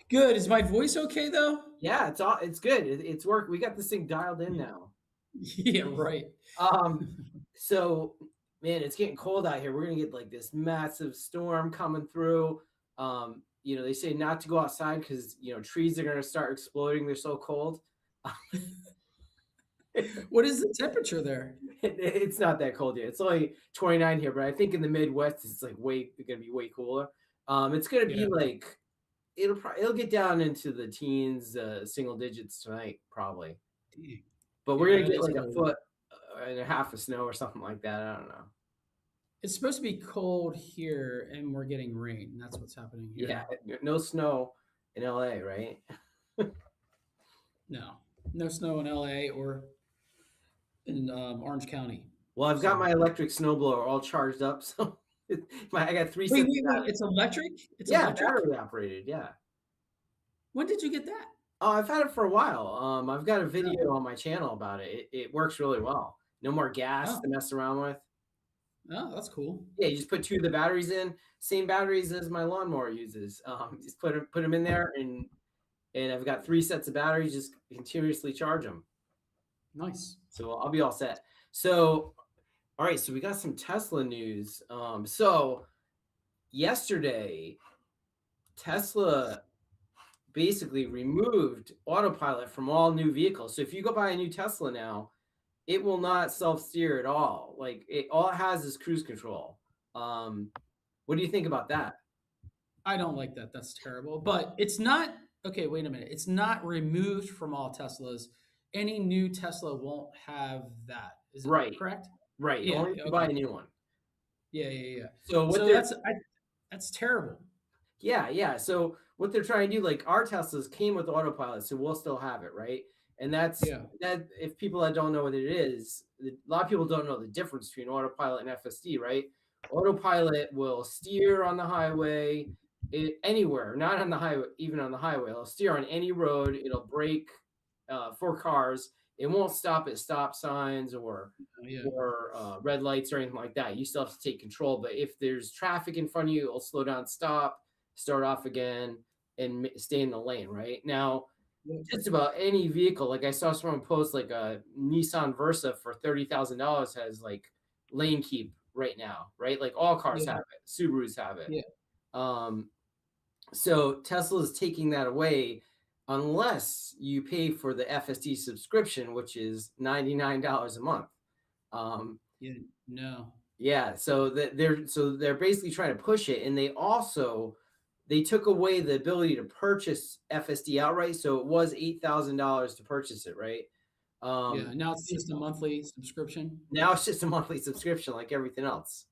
Good. Is my voice okay though? Yeah, it's good. It's work. We got this thing dialed in now. Yeah, right. Um, so man, it's getting cold out here. We're gonna get like this massive storm coming through. They say not to go outside because trees are gonna start exploding. They're so cold. What is the temperature there? It's not that cold yet. It's only 29 here, but I think in the Midwest it's like gonna be way cooler. It's gonna be Yeah. like it'll get down into the teens, single digits tonight probably. Dang. But we're Yeah, gonna that get is like a cold. foot and a half of snow or something like that. I don't know. It's supposed to be cold here and we're getting rain. That's what's happening Yeah, here. no snow in LA, right? No. No snow in LA or in Orange County. Well, I've got So my electric snowblower all charged up, so I got three wait, sets wait, of wait. batteries. It's electric? It's Yeah, electric? battery operated. Yeah. When did you get that? Oh, I've had it for a while. I've got a Oh, video on my channel about it. It works really well. No more gas to oh, mess around with. oh, that's cool. Yeah, you just put two of the batteries in, same batteries as my lawnmower uses. Just put them in there, and I've got three sets of batteries. Just continuously charge them. Nice. So I'll be all set. So, all right. So we got some Tesla news. So yesterday, Tesla basically removed Autopilot from all new vehicles. So if you go buy a new Tesla now, it will not self-steer at all. Like all it has is cruise control. What do you think about that? I don't like that. That's terrible. But it's not okay, wait a minute. It's not removed from all Teslas. Any new Tesla won't have that. Is it Right, correct? right. Yeah, Only if yeah, you buy okay. a new one. Yeah, yeah, yeah. So what So they're that's terrible. Yeah, yeah. So what they're trying to do, like our Teslas came with autopilot, so we'll still have it, right? And that's Yeah. that. If people that don't know what it is, a lot of people don't know the difference between autopilot and FSD, right? Autopilot will steer on the highway, anywhere, not on the highway, even on the highway. It'll steer on any road. It'll brake for cars. It won't stop at stop signs Oh, yeah. or red lights or anything like that. You still have to take control. But if there's traffic in front of you, it'll slow down, stop, start off again, and stay in the lane. Right now, Yeah. just about any vehicle. Like I saw someone post like a Nissan Versa for $30,000 has like lane keep right now. Right, like all cars Yeah. have it. Subarus have it. Yeah. Um, so Tesla is taking that away unless you pay for the FSD subscription, which is $99 a month. Um, Yeah. No. yeah, so they're basically trying to push it, and they took away the ability to purchase FSD outright. So it was $8,000 to purchase it, right? Yeah. Um, Now it's just a monthly subscription. Now it's just a monthly subscription like everything else.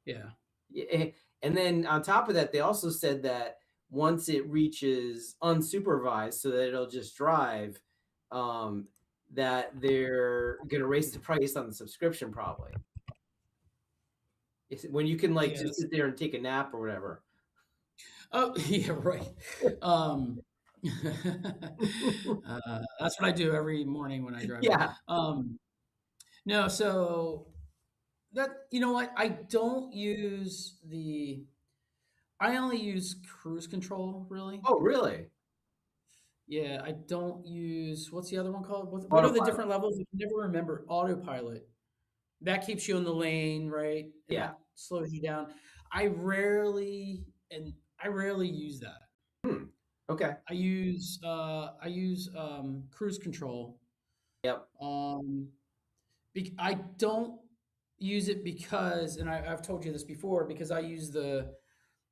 Yeah. Yeah, and then on top of that, they also said that once it reaches unsupervised, so that it'll just drive, um, that they're gonna raise the price on the subscription probably. When you can like Yeah. just sit there and take a nap or whatever. Oh, yeah, right. Um, that's what I do every morning when I drive in. Yeah. No, so that you know what? I only use cruise control, really. Oh, really? Yeah, I don't use what's the other one called? What are the Autopilot. different levels? I can never remember. Autopilot. That keeps you in the lane, right? And Yeah. that slows you down. I rarely use that. Hmm. Okay. I use cruise control. Yep. Um, I don't use it because, and I've told you this before, because I use the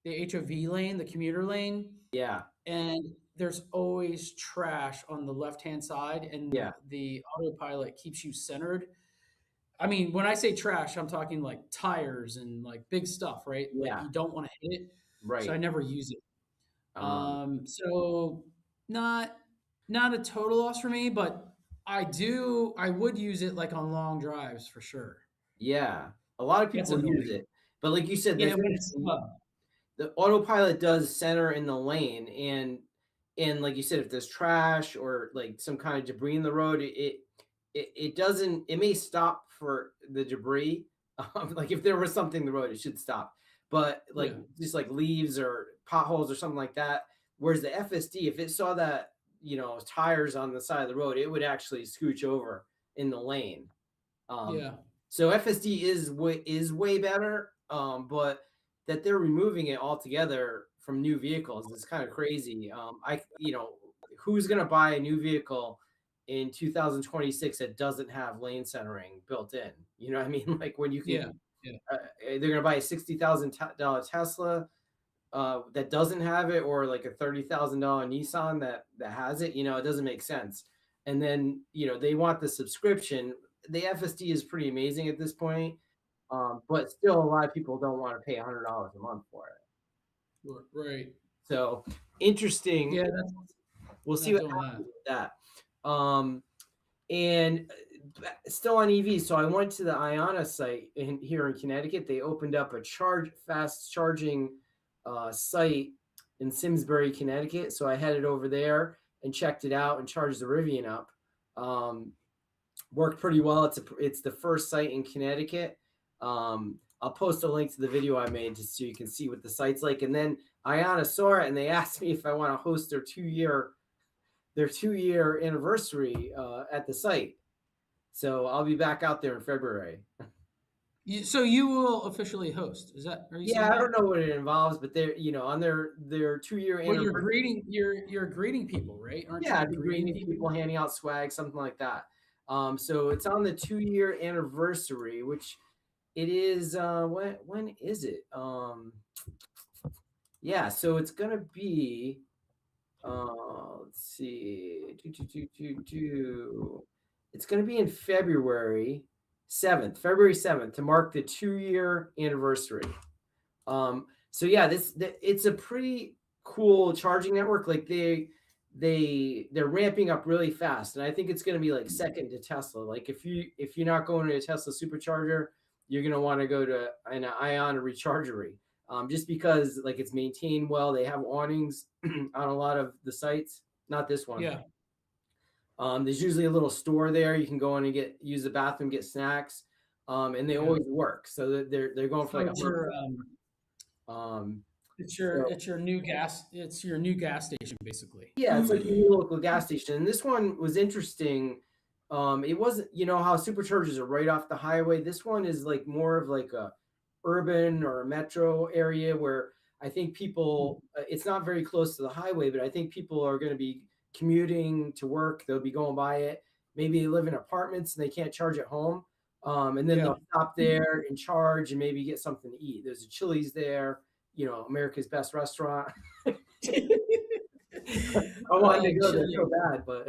HOV lane, the commuter lane, Yeah. and there's always trash on the left hand side, and Yeah. the autopilot keeps you centered. I mean, when I say trash, I'm talking like tires and like big stuff, right? Like Yeah. you don't want to hit it, so I Right. never use it. Um, So not not a total loss for me, but I would use it like on long drives for sure. yeah. A lot of It's people use annoying. it, but like you said, Yeah, when it's the autopilot does center in the lane, and like you said, if there's trash or like some kind of debris in the road, it doesn't. It may stop for the debris. Like if there was something in the road, it should stop. But like yeah, just like leaves or potholes or something like that, Whereas the FSD, if it saw that, tires on the side of the road, it would actually scooch over in the lane. Um, Yeah. so FSD is way better, but that they're removing it altogether from new vehicles is kind of crazy. Who's going to buy a new vehicle in 2026 that doesn't have lane centering built in? You know what I mean? Like when you can, Yeah. Yeah. they're going to buy a $60,000 Tesla that doesn't have it, or like a $30,000 Nissan that has it. It doesn't make sense. And then they want the subscription. The FSD is pretty amazing at this point, but still, a lot of people don't want to pay $100 a month for it. Right. So interesting. Yeah, that's We'll see not what doing that. happens with that. And still on EV, so I went to the IONNA site here in Connecticut. They opened up a fast charging site in Simsbury, Connecticut. So I headed over there and checked it out and charged the Rivian up. Worked pretty well. It's the first site in Connecticut. I'll post a link to the video I made just so you can see what the site's like. And then IONNA saw it and they asked me if I want to host their 2-year anniversary at the site. So I'll be back out there in February. So you will officially host? Are you saying Yeah, I don't that? know what it involves, but they're on their 2-year Well, anniversary. you're greeting people, right? Aren't Yeah, you I'd be greeting greeting people? people, handing out swag, something like that. So it's on the 2-year anniversary, which it is. When is it? Yeah, so it's gonna be. Let's see. It's gonna be in February 7th, to mark the 2-year anniversary. So yeah, it's a pretty cool charging network. Like they're ramping up really fast, and I think it's going to be like second to Tesla. Like if you're not going to a Tesla supercharger, you're going to want to go to an IONNA rechargery, just because like it's maintained well. They have awnings on a lot of the sites. Not this one. Yeah. There's usually a little store there. You can go in and use the bathroom, get snacks, and they Yeah. always work. So they're going for So like a month. Um, so it's your new gas station basically. yeah, it's like your local gas station. And this one was interesting. It wasn't, how superchargers are right off the highway. This one is like more of like a urban or a metro area where I think people, it's not very close to the highway, but I think people are going to be commuting to work. They'll be going by it. Maybe they live in apartments and they can't charge at home. And then Yeah. they'll stop there and charge and maybe get something to eat. There's a Chili's there, America's best restaurant. I wanted to go there Chili. so bad, but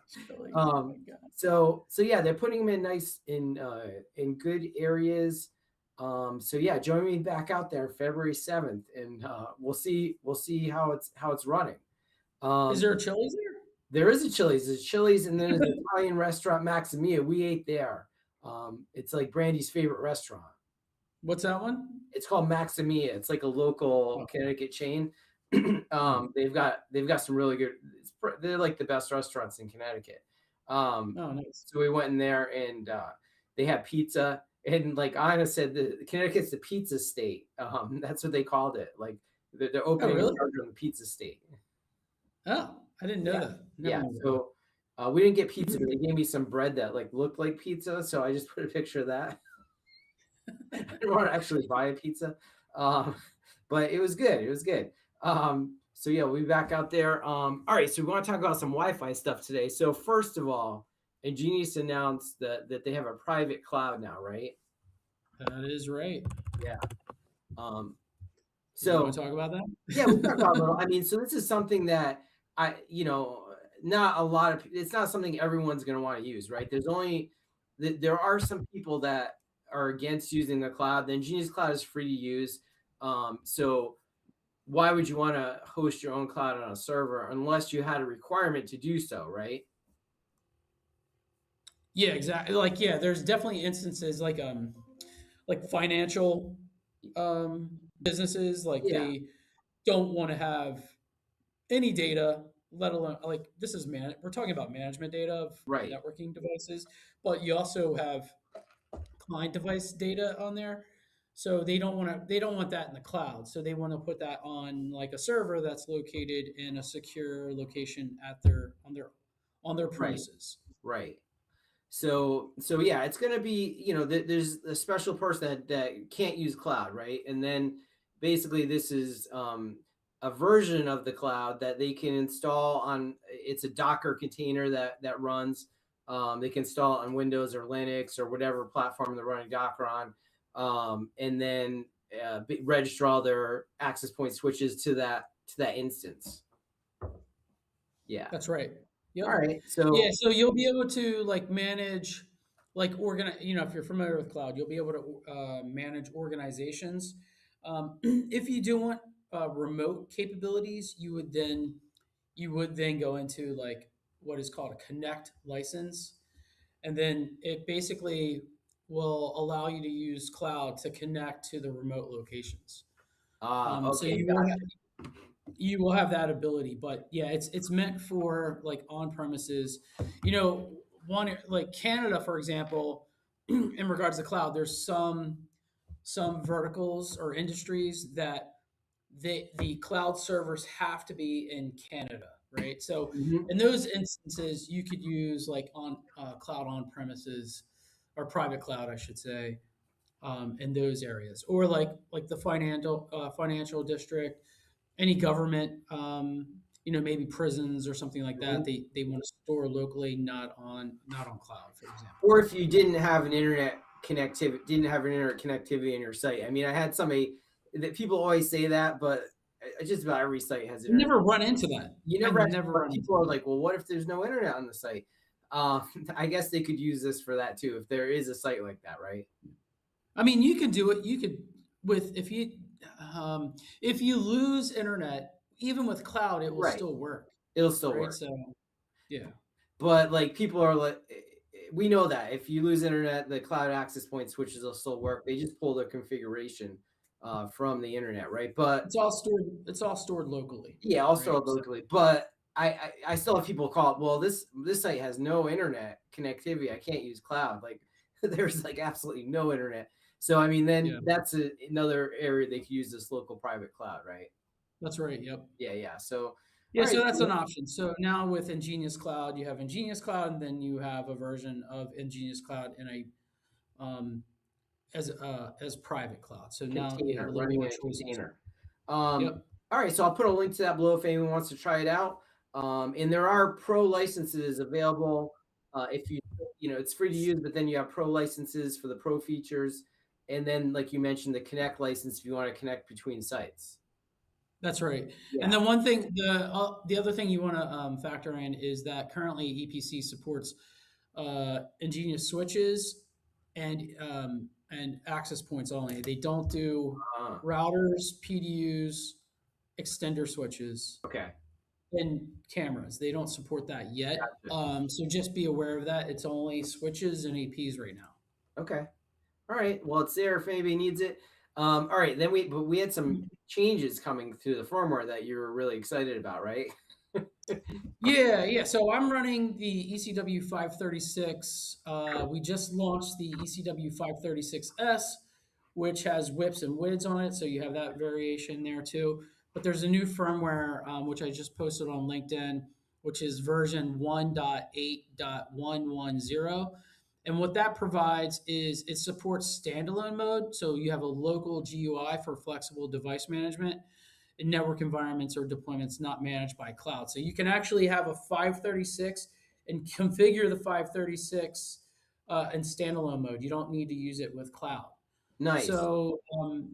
Chili. Oh my God. so yeah, they're putting them in nice in good areas. So yeah, join me back out there February 7th, and we'll see how it's running. Is Um, there a Chili's there? there is a Chili's. There's Chili's, and then there's an Italian restaurant, Maximia. We ate there. It's like Brandy's favorite restaurant. What's that one? It's called Maximia. It's like a local Oh, Connecticut chain. oh, They've got some really good. They're like the best restaurants in Connecticut. oh, nice. So we went in there and they had pizza. And like Anna said, the Connecticut's the pizza state. That's what they called it. Like they're Oh, opening a really? charger on the pizza state. Oh, I didn't know Yeah, that. Never yeah. knew that. So we didn't get pizza, but they gave me some bread that like looked like pizza. So I just put a picture of that. I didn't want to actually buy a pizza, um, but it was good. It was good. So yeah, we'll be back out there. All right, so we want to talk about some Wi-Fi stuff today. So first of all, EnGenius announced that they have a private cloud now, right? That is right. Yeah. Um, You want so to talk about that? yeah, we talked about a little. I mean, so this is something that not a lot of. It's not something everyone's going to want to use, right? There are some people that are against using the cloud. The EnGenius cloud is free to use. So why would you want to host your own cloud on a server unless you had a requirement to do so, right? Yeah, exactly. Like, yeah, there's definitely instances like financial businesses, like Yeah, they don't want to have any data, let alone like this is we're talking about management data of right. networking devices, but you also have client device data on there. So they don't want that in the cloud. So they want to put that on like a server that's located in a secure location at on their Right. premises. Right. So yeah, it's gonna be, there's a special person that can't use cloud, right? And then basically this is a version of the cloud that they can install on. It's a Docker container that runs. They can install it on Windows or Linux or whatever platform they're running Docker on, and then register all their access point switches to that instance. Yeah. That's right. All Yep. right. Yeah. So So you'll be able to like manage, like organize. You know, if you're familiar with cloud, you'll be able to manage organizations. If you do want remote capabilities, you would then go into like what is called a Connect license, and then it basically will allow you to use cloud to connect to the remote locations. So okay, gotcha. you will have that ability, but yeah, it's meant for like on premises. You know, one like Canada, for example, in regards to cloud, there's some verticals or industries that the cloud servers have to be in Canada, right? So Mhm. in those instances, you could use like on cloud on premises or private cloud, I should say, in those areas, or like the financial district, any government, you know, maybe prisons or something like that. Mhm. They want to store locally, not on cloud, for example. Or if you didn't have an internet connectivity in your site. I mean, I had somebody that people always say that, but just about every site has I internet. never run into that. You I never actually, never but run into people are that. like, well, what if there's no internet on the site? Uh, I guess they could use this for that too, if there is a site like that, right? I mean, you could do it. You could with if you lose internet, even with cloud, it will Right. still work, It'll still right? work. So yeah, But like people are like, we know that if you lose internet, the cloud access point switches will still work. They just pull the configuration from the internet, right? But it's all stored. It's all stored locally, yeah, also right? So locally. But I still have people call it, well, this site has no internet connectivity. I can't use cloud. Like there's like absolutely no internet. So I mean, then yeah, that's another area they could use this local private cloud, right? that's right. Yep. Yeah, yeah. So all Yeah, right, so that's an option. So now with EnGenius Cloud, you have EnGenius Cloud, and then you have a version of EnGenius Cloud in a as private cloud. So now you have a container, little running more in a choices. container. Um, Yep, all right, so I'll put a link to that below if anyone wants to try it out. And there are pro licenses available. If it's free to use, but then you have pro licenses for the pro features. And then, like you mentioned, the Connect license if you want to connect between sites. that's right. And Yeah. then the other thing you want to factor in is that currently EPC supports EnGenius switches and access points only. They don't do Uh, routers, PDUs, extender switches, okay. and cameras. They don't support that yet. Gotcha. So just be aware of that. It's only switches and APs right now. Okay. All right. Well, it's there if anybody needs it. All right. But we had some changes coming through the firmware that you were really excited about, right? Yeah, yeah. So I'm running the ECW 536. We just launched the ECW 536S, which has whips and WIDs on it. So you have that variation there too. But there's a new firmware, which I just posted on LinkedIn, which is version 1.8.110. And what that provides is it supports standalone mode. So you have a local GUI for flexible device management in network environments or deployments not managed by cloud. So you can actually have a 536 and configure the 536 in standalone mode. You don't need to use it with cloud. Nice. So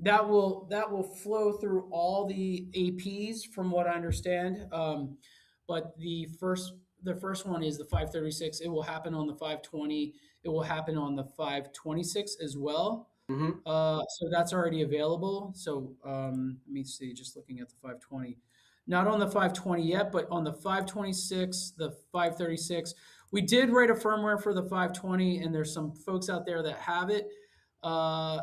that will flow through all the APs from what I understand. But the first one is the 536. It will happen on the 520. It will happen on the 526 as well. Hmm. So that's already available. So let me see, just looking at the 520. Not on the 520 yet, but on the 526, the 536. We did write a firmware for the 520, and there's some folks out there that have it. Uh,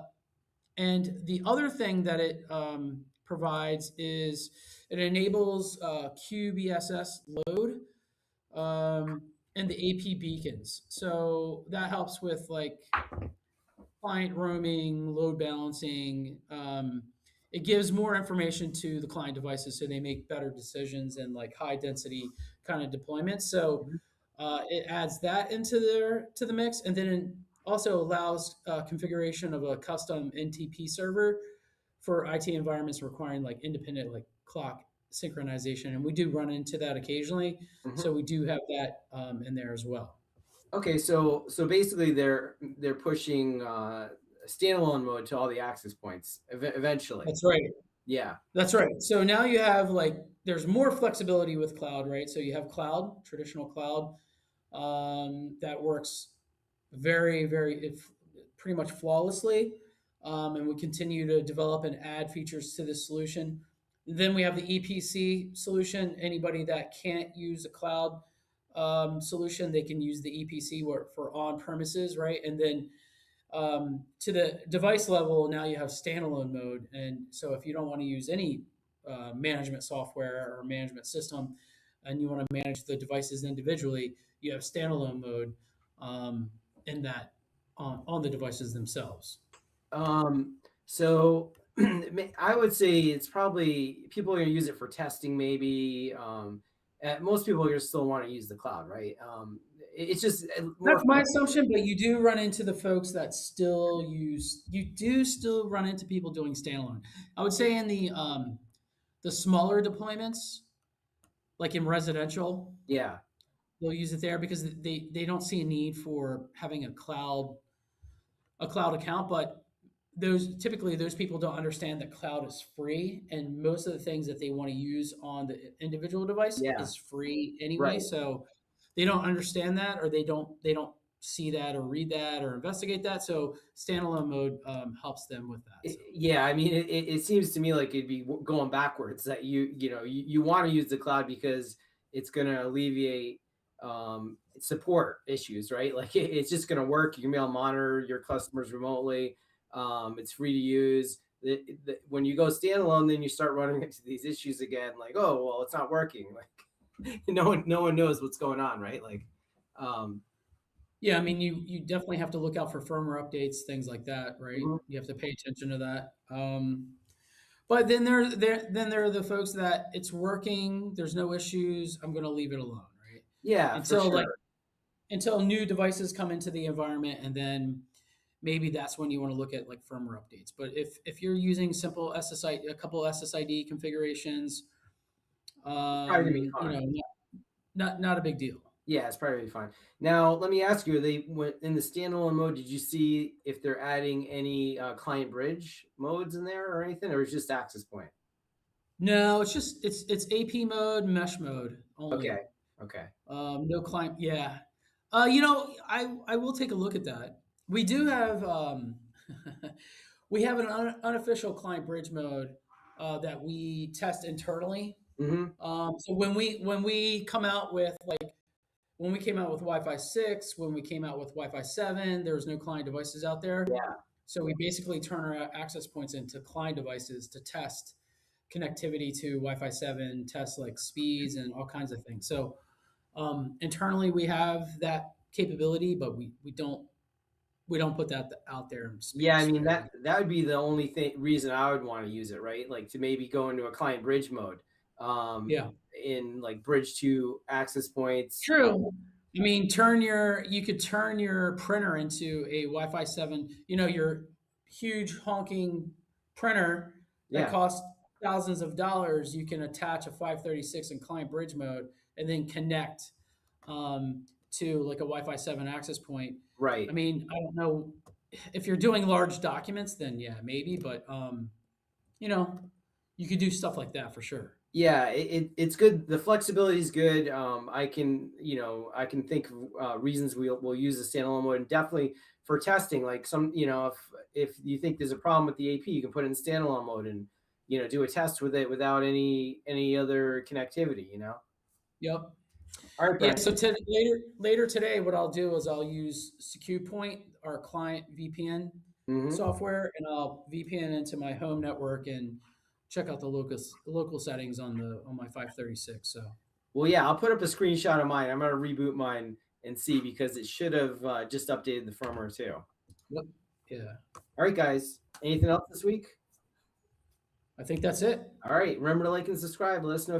and the other thing that it provides is it enables QBSS load and the AP beacons. So that helps with like client roaming, load balancing. It gives more information to the client devices so they make better decisions and like high density kind of deployments. So Mhm. it adds that into their to the mix, and then it also allows configuration of a custom NTP server for IT environments requiring like independent like clock synchronization, and we do run into that occasionally. Mhm. So we do have that in there as well. Okay, so basically they're pushing standalone mode to all the access points eventually. That's right. Yeah. That's right. So now you have like there's more flexibility with cloud, right? So you have cloud, traditional cloud, that works pretty much flawlessly, and we continue to develop and add features to this solution. Then we have the EPC solution. Anybody that can't use a cloud solution, they can use the EPC for on premises, right? And then to the device level, now you have standalone mode. And so if you don't want to use any management software or management system and you want to manage the devices individually, you have standalone mode um, in that on the devices themselves. So I would say it's probably people are going to use it for testing, maybe. Most people are gonna still want to use the cloud, right? It's just more That's my flexible. assumption, but you do run into the folks that still use. You do still run into people doing standalone. I would say in the smaller deployments, like in residential, Yeah, they'll use it there because they don't see a need for having a cloud account. But those people don't understand that cloud is free, and most of the things that they want to use on the individual device yeah, is free anyway. right. So they don't understand that, or they don't see that or read that or investigate that. So standalone mode helps them with that. So Yeah, I mean, it seems to me like it'd be going backwards. That you want to use the cloud because it's going to alleviate support issues, right? Like it's just going to work. You can be able to monitor your customers remotely. It's free to use. When you go standalone, then you start running into these issues again. Like, oh, well, it's not working. Like no one knows what's going on, right? Like, um, yeah, I mean, you definitely have to look out for firmware updates, things like that, right? mhm. You have to pay attention to that. But then there are the folks that it's working, there's no issues, I'm going to leave it alone, right? Yeah, for Until like sure. until new devices come into the environment, and then maybe that's when you want to look at like firmware updates. But if you're using simple SSI, a couple SSID configurations, It's probably gonna be you fine. know, not a big deal. Yeah, it's probably fine. Now, let me ask you: Are they in the standalone mode? Did you see if they're adding any client bridge modes in there or anything, or it's just access point? No, it's just it's AP mode, mesh mode Okay, only. okay, No client. Yeah. I will take a look at that. We do have we have an unofficial client bridge mode that we test internally. mm-hmm. So when we come out with like when we came out with Wi-Fi 6, when we came out with Wi-Fi 7, there was no client devices out there. Yeah, So we basically turn our access points into client devices to test connectivity to Wi-Fi 7, test like speeds and all kinds of things. So internally, we have that capability, but we don't put that out there yeah. I mean sparingly. that would be the only reason I would want to use it, right? Like to maybe go into a client bridge mode, um, Yeah, in like bridge to access points. true. I mean, you could turn your printer into a Wi-Fi 7. Your huge honking printer that Yeah, costs thousands of dollars. You can attach a 536 in client bridge mode and then connect to like a Wi-Fi 7 access point. I right. mean, I don't know if you're doing large documents, then yeah, maybe, but you know, you could do stuff like that for sure. Yeah, it's good. The flexibility is good. I can think of reasons we'll use the standalone mode, and definitely for testing. Like if you think there's a problem with the AP, you can put it in standalone mode and do a test with it without any other connectivity. Yep. All right, Yeah. Brent. So later today, what I'll do is I'll use SecurePoint, our client VPN Hmm. software, and I'll VPN into my home network and check out the local settings on my 536. So Well, yeah, I'll put up a screenshot of mine. I'm gonna reboot mine and see because it should have just updated the firmware too. yep. Yeah. All right, guys. Anything else this week? I think that's it. All right. Remember to like and subscribe. Let us know